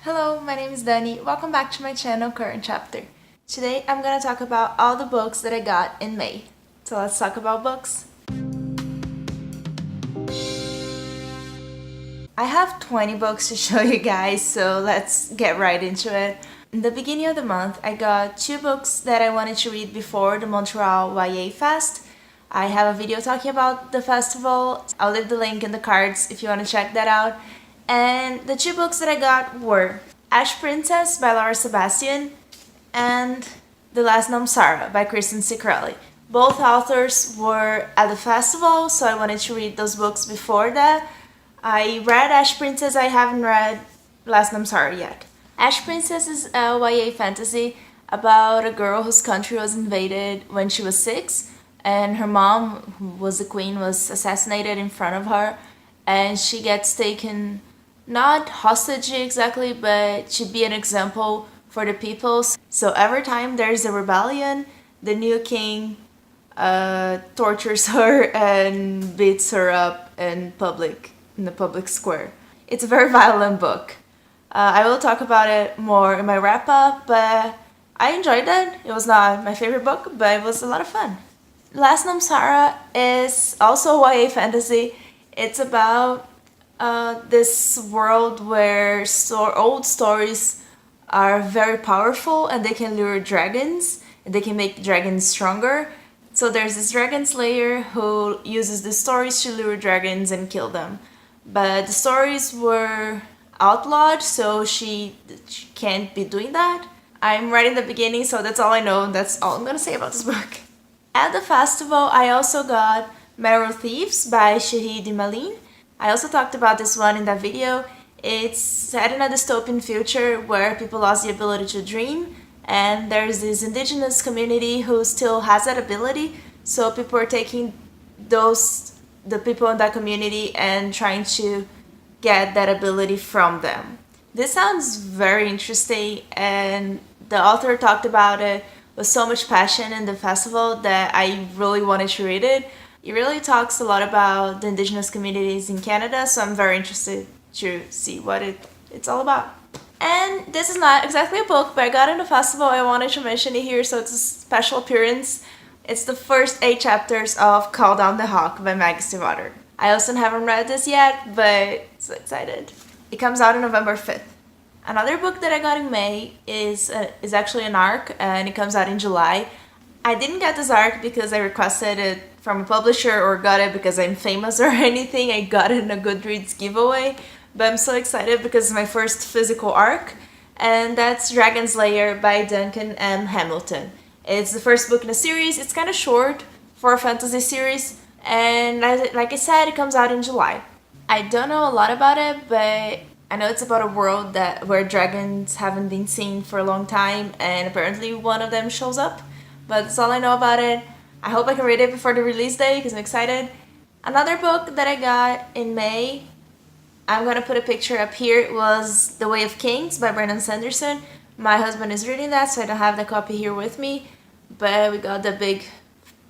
Hello, my name is Dani. Welcome back to my channel, Current Chapter. Today I'm gonna talk about all the books that I got in May. So let's talk about books. I have 20 books to show you guys, so let's get right into it. In the beginning of the month, I got 2 books that I wanted to read before the Montreal YA Fest. I have a video talking about the festival. I'll leave the link in the cards if you want to check that out. And the 2 books that I got were Ash Princess by Laura Sebastian and The Last Namsara by Kristen Ciccarelli. Both authors were at the festival, so I wanted to read those books before that. I read Ash Princess, I haven't read Last Namsara yet. Ash Princess is a YA fantasy about a girl whose country was invaded when she was 6, and her mom, who was the queen, was assassinated in front of her, and she gets taken, not hostage exactly, but to be an example for the people. So every time there's a rebellion, the new king tortures her and beats her up in the public square. It's a very violent book. I will talk about it more in my wrap-up, but I enjoyed it. It was not my favorite book, but it was a lot of fun. Last Namsara is also YA fantasy. It's about this world where old stories are very powerful and they can lure dragons and they can make dragons stronger. So there's this dragon slayer who uses the stories to lure dragons and kill them. But the stories were outlawed, so she can't be doing that. I'm right in the beginning, so that's all I know. That's all I'm gonna say about this book. At the festival, I also got Marrow Thieves by Shahid Malin. I also talked about this one in that video. It's set in a dystopian future where people lost the ability to dream, and there's this indigenous community who still has that ability, so people are taking the people in that community and trying to get that ability from them. This sounds very interesting, and the author talked about it with so much passion in the festival that I really wanted to read it. It really talks a lot about the indigenous communities in Canada, so I'm very interested to see what it's all about. And this is not exactly a book, but I got in the festival. I wanted to mention it here, so it's a special appearance. It's the first 8 chapters of Call Down the Hawk by Maggie Stiefvater. I also haven't read this yet, but so excited. It comes out on November 5th. Another book that I got in May is actually an ARC, and it comes out in July. I didn't get this ARC because I requested it from a publisher or got it because I'm famous or anything. I got it in a Goodreads giveaway, but I'm so excited because it's my first physical ARC, and that's Dragon's Lair by Duncan M. Hamilton. It's the first book in a series. It's kind of short for a fantasy series, and like I said, it comes out in July. I don't know a lot about it, but I know it's about a world where dragons haven't been seen for a long time, and apparently one of them shows up, but that's all I know about it. I hope I can read it before the release day because I'm excited. Another book that I got in May, I'm gonna put a picture up here, it was The Way of Kings by Brandon Sanderson. My husband is reading that, so I don't have the copy here with me, but we got the big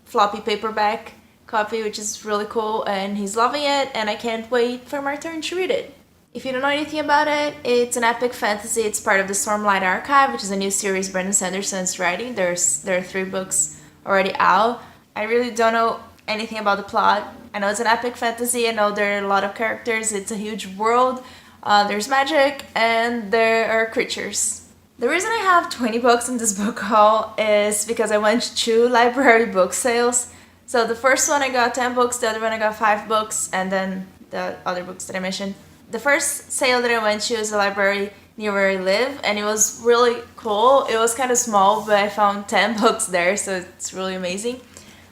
floppy paperback copy, which is really cool, and he's loving it, and I can't wait for my turn to read it. If you don't know anything about it, it's an epic fantasy. It's part of the Stormlight Archive, which is a new series Brandon Sanderson is writing. There are 3 books already out. I really don't know anything about the plot. I know it's an epic fantasy. I know there are a lot of characters. It's a huge world. There's magic, and there are creatures. The reason I have 20 books in this book haul is because I went to 2 library book sales. So the first one I got 10 books, the other one I got 5 books, and then the other books that I mentioned. The first sale that I went to is a library near where I live, and it was really cool. It was kind of small, but I found 10 books there, so it's really amazing.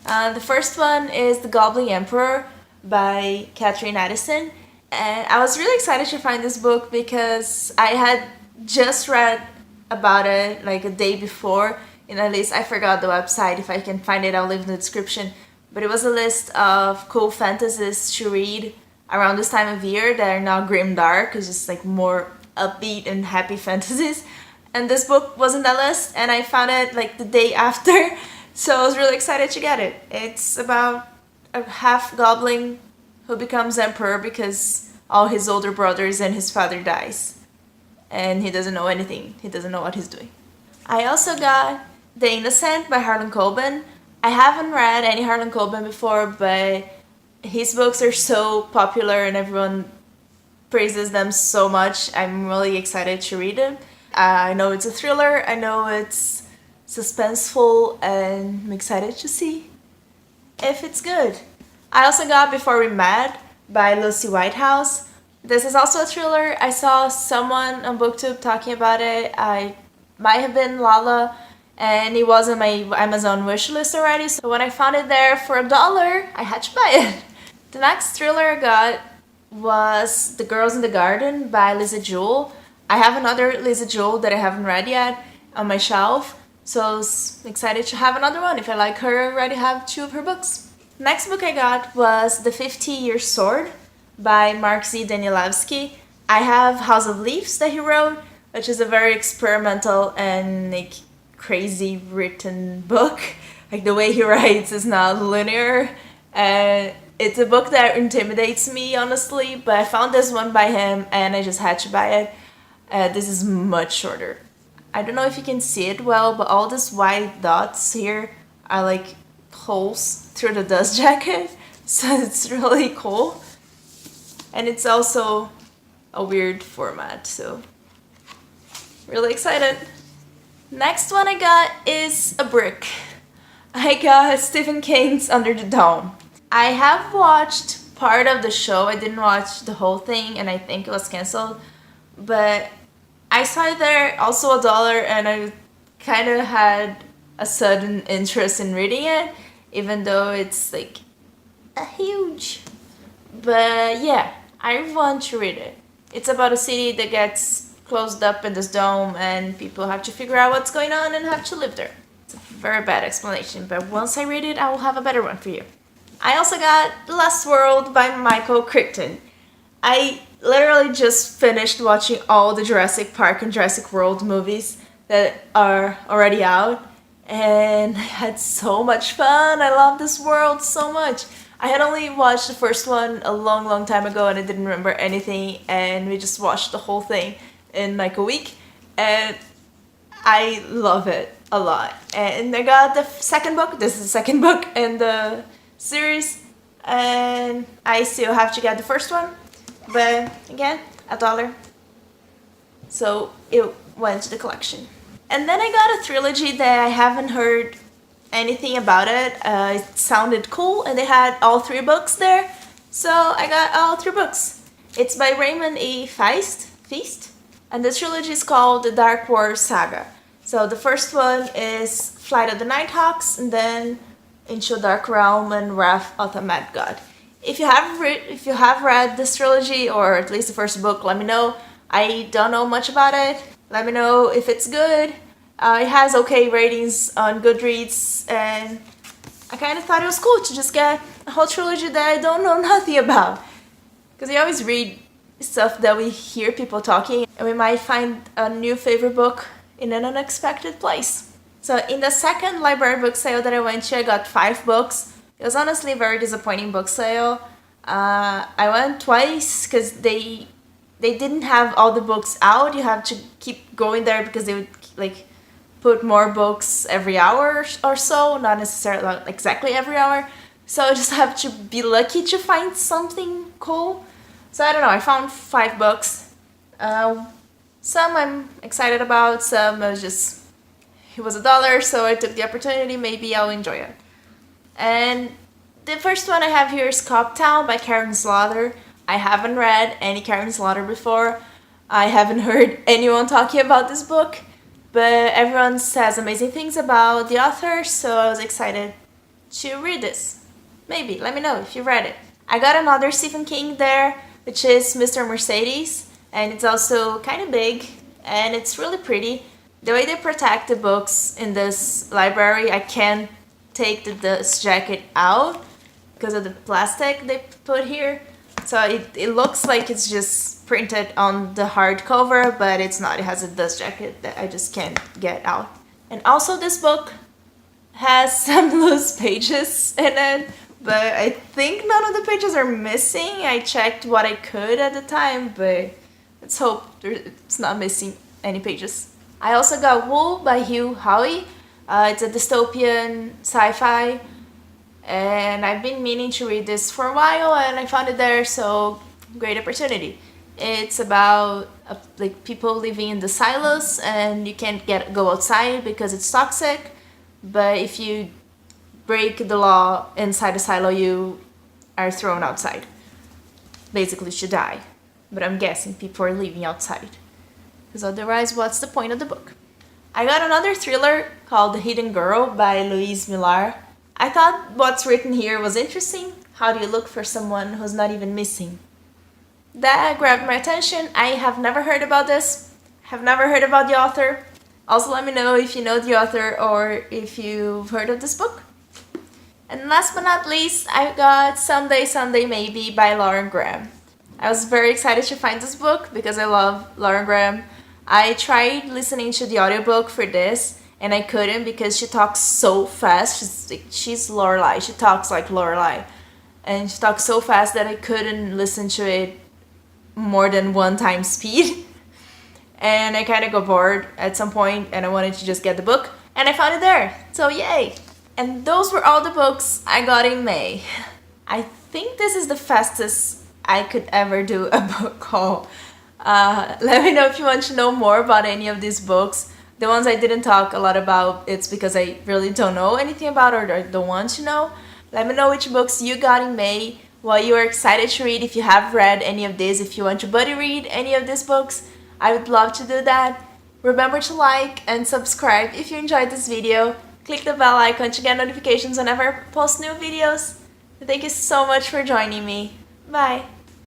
The first one is The Goblin Emperor by Catherine Addison, and I was really excited to find this book because I had just read about it like a day before in a list. I forgot the website. If I can find it, I'll leave in the description. But it was a list of cool fantasies to read around this time of year that are not grim dark. It's just like more upbeat and happy fantasies. And this book was in that list, and I found it like the day after, so I was really excited to get it. It's about a half goblin who becomes emperor because all his older brothers and his father dies. and he doesn't know anything. He doesn't know what he's doing. I also got The Innocent by Harlan Coben. I haven't read any Harlan Coben before, but his books are so popular and everyone praises them so much. I'm really excited to read them. I know it's a thriller, I know it's suspenseful, and I'm excited to see if it's good. I also got Before We Met by Lucy Whitehouse. This is also a thriller. I saw someone on BookTube talking about it. I might have been Lala, and it was on my Amazon wish list already, so when I found it there for $1, I had to buy it. The next thriller I got was The Girls in the Garden by Lisa Jewell. I have another Lisa Jewell that I haven't read yet on my shelf, so I was excited to have another one. If I like her, I already have 2 of her books. Next book I got was The 50-Year Sword by Mark Z. Danielewski. I have House of Leaves that he wrote, which is a very experimental and like crazy written book. Like the way he writes is not linear, and it's a book that intimidates me honestly, but I found this one by him and I just had to buy it. This is much shorter. I don't know if you can see it well, but all these white dots here are like holes through the dust jacket, so it's really cool. And it's also a weird format, so really excited. Next one I got is a brick. I got Stephen King's Under the Dome. I have watched part of the show, I didn't watch the whole thing and I think it was cancelled, but I saw it there, also $1, and I kind of had a sudden interest in reading it, even though it's like a huge. But yeah, I want to read it. It's about a city that gets closed up in this dome and people have to figure out what's going on and have to live there. It's a very bad explanation, but once I read it, I will have a better one for you. I also got The Last World by Michael Crichton. I literally just finished watching all the Jurassic Park and Jurassic World movies that are already out, and I had so much fun. I love this world so much. I had only watched the first one a long time ago and I didn't remember anything, and we just watched the whole thing in like a week, and I love it a lot. And I got the second book. This is the second book in the series, and I still have to get the first one, but again, $1, so it went to the collection. And then I got a trilogy that I haven't heard anything about it. It sounded cool and they had all 3 books there, so I got all 3 books. It's by Raymond E. Feast, and the trilogy is called The Dark War Saga. So the first one is Flight of the Nighthawks, and then Into a Dark Realm and Wrath of the Mad God. If you have read this trilogy, or at least the first book, let me know. I don't know much about it. Let me know if it's good. It has okay ratings on Goodreads, and I kind of thought it was cool to just get a whole trilogy that I don't know nothing about. Because I always read stuff that we hear people talking, and we might find a new favorite book in an unexpected place. So in the second library book sale that I went to, I got 5 books. It was honestly a very disappointing book sale. I went twice because they didn't have all the books out. You have to keep going there because they would like put more books every hour or so, not necessarily exactly every hour. So I just have to be lucky to find something cool. So I don't know, I found 5 books. Some I'm excited about, some it was $1, so I took the opportunity, maybe I'll enjoy it. And the first one I have here is Coptown by Karen Slaughter. I haven't read any Karen Slaughter before. I haven't heard anyone talking about this book, but everyone says amazing things about the author, so I was excited to read this. Maybe, let me know if you read it. I got another Stephen King there, which is Mr. Mercedes, and it's also kind of big, and it's really pretty. The way they protect the books in this library, I can't take the dust jacket out because of the plastic they put here. So it looks like it's just printed on the hardcover, but it's not. It has a dust jacket that I just can't get out. And also this book has some loose pages in it, but I think none of the pages are missing. I checked what I could at the time, but let's hope it's not missing any pages. I also got Wool by Hugh Howey. It's a dystopian sci-fi, and I've been meaning to read this for a while, and I found it there, so great opportunity. It's about like people living in the silos, and you can't go outside because it's toxic, but if you break the law inside the silo, you are thrown outside. Basically, you should die. But I'm guessing people are living outside, because otherwise, what's the point of the book? I got another thriller called The Hidden Girl by Louise Millar. I thought what's written here was interesting. How do you look for someone who's not even missing? That grabbed my attention. I have never heard about this. Have never heard about the author. Also, let me know if you know the author or if you've heard of this book. And last but not least, I got Someday, Someday Maybe by Lauren Graham. I was very excited to find this book because I love Lauren Graham. I tried listening to the audiobook for this and I couldn't because she talks so fast. She's Lorelai. She talks like Lorelai. And she talks so fast that I couldn't listen to it more than one time speed. And I kind of got bored at some point and I wanted to just get the book. And I found it there. So yay! And those were all the books I got in May. I think this is the fastest I could ever do a book haul. Let me know if you want to know more about any of these books. The ones I didn't talk a lot about, it's because I really don't know anything about or don't want to know. Let me know which books you got in May, what you are excited to read, if you have read any of these, if you want to buddy read any of these books. I would love to do that. Remember to like and subscribe if you enjoyed this video. Click the bell icon to get notifications whenever I post new videos. Thank you so much for joining me. Bye!